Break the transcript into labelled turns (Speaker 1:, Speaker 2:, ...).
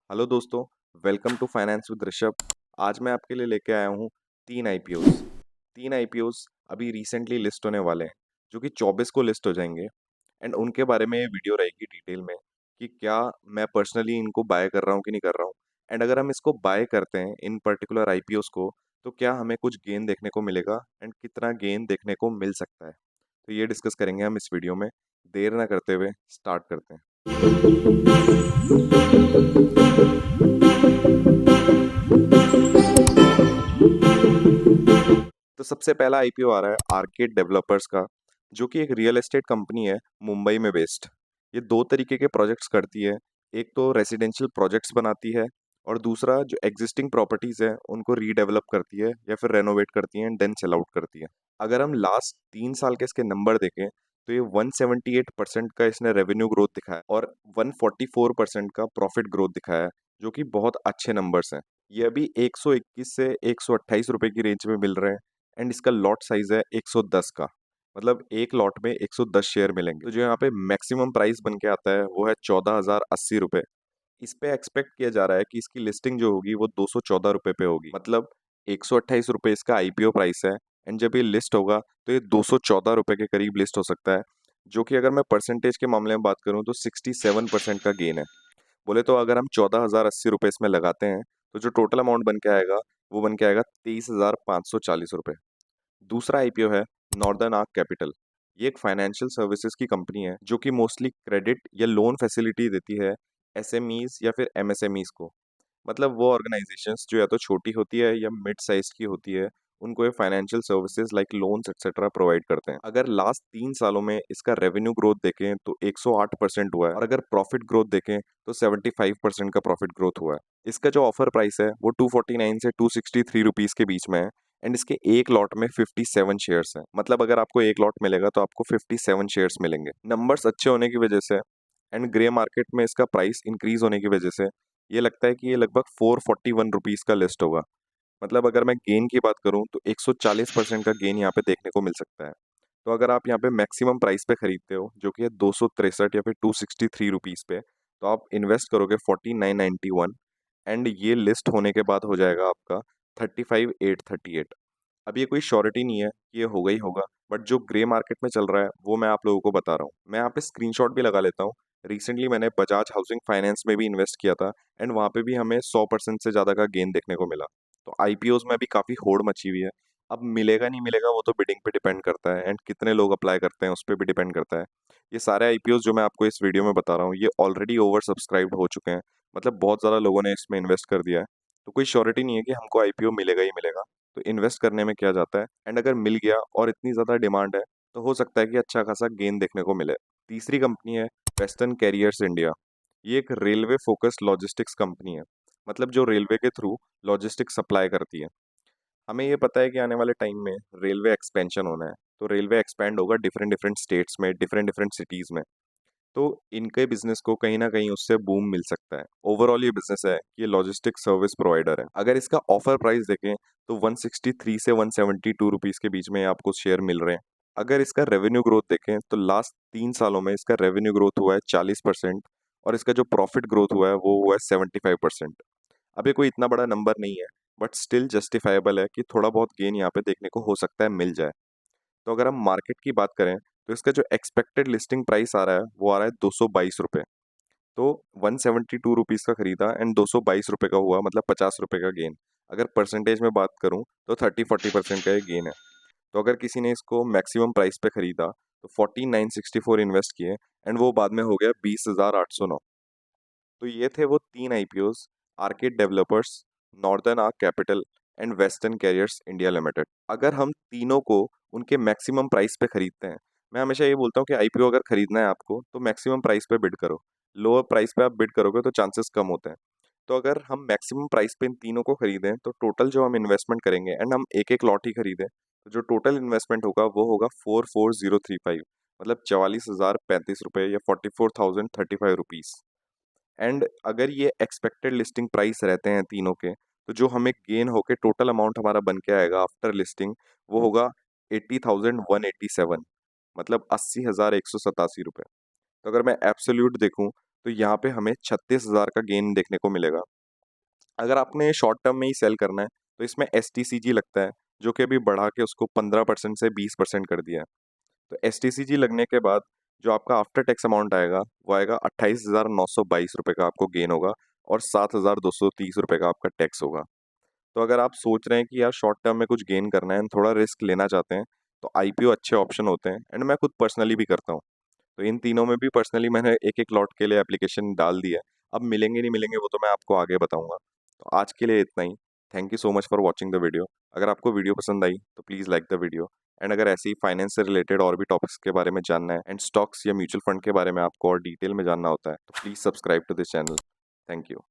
Speaker 1: Hello दोस्तों, welcome to finance with Rishabh. आज मैं आपके लिए लेके आया हूँ तीन आईपीओस अभी रिसेंटली लिस्ट होने वाले हैं, जो कि 24 को लिस्ट हो जाएंगे। एंड उनके बारे में ये वीडियो रहेगी डिटेल में कि क्या मैं पर्सनली इनको बाय कर रहा हूँ कि नहीं कर रहा हूँ। एंड अगर हम इसको बाय करते हैं इन पर्टिकुलर आईपीओस को, तो क्या हमें कुछ गेन देखने को मिलेगा एंड कितना गेन देखने को मिल सकता है। तो ये डिस्कस करेंगे हम इस वीडियो में। देर ना करते हुए स्टार्ट करते हैं। तो सबसे पहला आईपीओ आ रहा है आर्केड डेवलपर्स का, जो कि एक रियल एस्टेट कंपनी है मुंबई में बेस्ड। ये दो तरीके के प्रोजेक्ट्स करती है। एक तो रेजिडेंशियल प्रोजेक्ट्स बनाती है, और दूसरा जो एग्जिस्टिंग प्रॉपर्टीज है उनको रीडेवलप करती है या फिर रेनोवेट करती है एंड देन सेल आउट करती है। अगर हम लास्ट 3 साल के इसके नंबर देखें, तो ये 178% का इसने रेवेन्यू ग्रोथ दिखाया और 144% का प्रॉफिट ग्रोथ दिखाया है, जो कि बहुत अच्छे नंबर्स हैं। ये अभी 121 से 128 रुपए की रेंज में मिल रहे हैं। एंड इसका लॉट साइज है 110 का, मतलब एक लॉट में 110 शेयर मिलेंगे। तो जो यहाँ पे मैक्सिमम प्राइस बन के आता है वो है 14,080 रुपये। इस पे एक्सपेक्ट किया जा रहा है कि इसकी लिस्टिंग जो होगी वो 214 रुपये पे होगी, मतलब 128 रुपये इसका आईपीओ प्राइस है। एंड जब ये लिस्ट होगा तो ये 214 रुपये के करीब लिस्ट हो सकता है, जो कि अगर मैं परसेंटेज के मामले में बात करूँ तो 67% का गेन है। बोले तो अगर हम 14,080 रुपये इसमें लगाते हैं, तो जो टोटल अमाउंट बन के आएगा वो बन के आएगा 23,540 रुपये। दूसरा आईपीओ है नॉर्दर्न आर्क कैपिटल। ये एक फाइनेंशियल सर्विसेज की कंपनी है, जो कि मोस्टली क्रेडिट या लोन फैसिलिटी देती है एसएमईज या फिर एमएसएमईज को। मतलब वो ऑर्गेनाइजेशंस जो या तो छोटी होती है या मिड साइज की होती है, उनको ये financial services like loans etcetera provide करते हैं। अगर लास्ट 3 सालों में इसका रेवेन्यू ग्रोथ देखें तो 108% हुआ है, और अगर प्रॉफिट ग्रोथ देखें तो 75% का प्रॉफिट ग्रोथ हुआ है। इसका जो ऑफर प्राइस है वो 249 से 263 रुपीज के बीच में है। एंड इसके एक लॉट में 57 शेयर्स हैं, मतलब अगर आपको एक लॉट मिलेगा तो आपको 57 शेयर्स मिलेंगे। नंबर्स अच्छे होने की वजह से एंड ग्रे मार्केट में इसका प्राइस इंक्रीज होने की वजह से ये लगता है कि ये लगभग 441 रुपीज का लिस्ट होगा। मतलब अगर मैं गेन की बात करूं तो 140% का गेन यहाँ पे देखने को मिल सकता है। तो अगर आप यहाँ पे मैक्सिमम प्राइस पे खरीदते हो, जो कि है 263 या फिर 263 रुपीज पे, तो आप इन्वेस्ट करोगे 4991। एंड ये लिस्ट होने के बाद हो जाएगा आपका 35,838। अब ये कोई श्योरिटी नहीं है कि ये होगा ही होगा, बट जो ग्रे मार्केट में चल रहा है वो मैं आप लोगों को बता रहा हूँ। मैं यहाँ पे स्क्रीनशॉट भी लगा लेता हूँ। रिसेंटली मैंने बजाज हाउसिंग फाइनेंस में भी इन्वेस्ट किया था, एंड वहाँ पे भी हमें 100% से ज़्यादा का गेन देखने को मिला। तो आईपीओज में अभी काफ़ी होड़ मची हुई है। अब मिलेगा नहीं मिलेगा वो तो बिडिंग पे डिपेंड करता है, एंड कितने लोग अप्लाई करते हैं उस पर भी डिपेंड करता है। ये सारे आईपीओज जो मैं आपको इस वीडियो में बता रहा हूँ ये ऑलरेडी ओवर सब्सक्राइब्ड हो चुके हैं, मतलब बहुत ज़्यादा लोगों ने इसमें इन्वेस्ट कर दिया है। तो कोई श्योरिटी नहीं है कि हमको आईपीओ मिलेगा ही मिलेगा। तो इन्वेस्ट करने में क्या जाता है, एंड अगर मिल गया और इतनी ज़्यादा डिमांड है तो हो सकता है कि अच्छा खासा गेन देखने को मिले। तीसरी कंपनी है वेस्टर्न कैरियर्स इंडिया। ये एक रेलवे फोकस्ड लॉजिस्टिक्स कंपनी है, मतलब जो रेलवे के थ्रू लॉजिस्टिक्स सप्लाई करती है। हमें ये पता है कि आने वाले टाइम में रेलवे एक्सपेंशन होना है, तो रेलवे एक्सपेंड होगा डिफरेंट डिफरेंट स्टेट्स में, डिफरेंट डिफरेंट सिटीज़ में। तो इनके बिजनेस को कहीं ना कहीं उससे बूम मिल सकता है। ओवरऑल ये बिजनेस है कि ये लॉजिस्टिक सर्विस प्रोवाइडर है। अगर इसका ऑफर प्राइस देखें तो 163 से 172 रुपीज के बीच में आपको शेयर मिल रहे हैं। अगर इसका रेवेन्यू ग्रोथ देखें तो लास्ट 3 सालों में इसका रेवेन्यू ग्रोथ हुआ है 40%, और इसका जो प्रॉफिट ग्रोथ हुआ है वो हुआ है 75%। अब ये कोई इतना बड़ा नंबर नहीं है, बट स्टिल जस्टिफाइबल है कि थोड़ा बहुत गेन यहाँ पे देखने को हो सकता है मिल जाए। तो अगर हम मार्केट की बात करें तो इसका जो एक्सपेक्टेड लिस्टिंग प्राइस आ रहा है वो आ रहा है 222 रुपये। तो 172 रुपीज़ का खरीदा एंड 222 रुपये का हुआ, मतलब 50 रुपये का गेन। अगर परसेंटेज में बात करूं तो 30-40% का ये गेन है। तो अगर किसी ने इसको मैक्सिमम प्राइस पे खरीदा तो 4964 इन्वेस्ट किए, एंड वो बाद में हो गया 20,809। तो ये थे वो तीन IPOs, orchid developers, northern arc capital and western carriers India limited. अगर हम तीनों को उनके मैक्सिमम प्राइस पे खरीदते हैं, मैं हमेशा ये बोलता हूँ कि आईपीओ अगर खरीदना है आपको तो मैक्सिमम प्राइस पे बिड करो। लोअर प्राइस पे आप बिड करोगे तो चांसेस कम होते हैं। तो अगर हम मैक्सिमम प्राइस पे इन तीनों को खरीदें तो टोटल जो हम इन्वेस्टमेंट करेंगे, एंड हम एक एक लॉट ही खरीदें, तो जो टोटल इन्वेस्टमेंट होगा वो होगा 44035, मतलब 44,035 रुपये या 44,035 रुपीज़। एंड अगर ये एक्सपेक्टेड लिस्टिंग प्राइस रहते हैं तीनों के, तो जो हमें गेन होके टोटल अमाउंट हमारा बन के आएगा आफ्टर लिस्टिंग वो होगा 80,187, मतलब 80,187 रुपये। तो अगर मैं एब्सोल्यूट देखूं तो यहाँ पे हमें 36,000 का गेन देखने को मिलेगा। अगर आपने शॉर्ट टर्म में ही सेल करना है तो इसमें STCG लगता है, जो कि अभी बढ़ा के उसको 15% से 20% कर दिया है। तो STCG लगने के बाद जो आपका आफ्टर टैक्स अमाउंट आएगा वो आएगा 28,922 रुपये का आपको गेन होगा, और 7,230 रुपये का आपका टैक्स होगा। तो अगर आप सोच रहे हैं कि यार शॉर्ट टर्म में कुछ गेन करना है, थोड़ा रिस्क लेना चाहते हैं, तो IPO अच्छे ऑप्शन होते हैं, एंड मैं खुद पर्सनली भी करता हूँ। तो इन तीनों में भी पर्सनली मैंने एक एक लॉट के लिए एप्लीकेशन डाल दी है। अब मिलेंगे नहीं मिलेंगे वो तो मैं आपको आगे बताऊंगा। तो आज के लिए इतना ही। Thank you so much for watching the video. अगर आपको वीडियो पसंद आई तो please like the video. And अगर ऐसे ही फाइनेंस से रिलेटेड और भी टॉपिक्स के बारे में जानना है, एंड स्टॉक्स या म्यूचुअल फंड के बारे में आपको और डिटेल में जानना होता है, तो please subscribe to this channel. Thank you.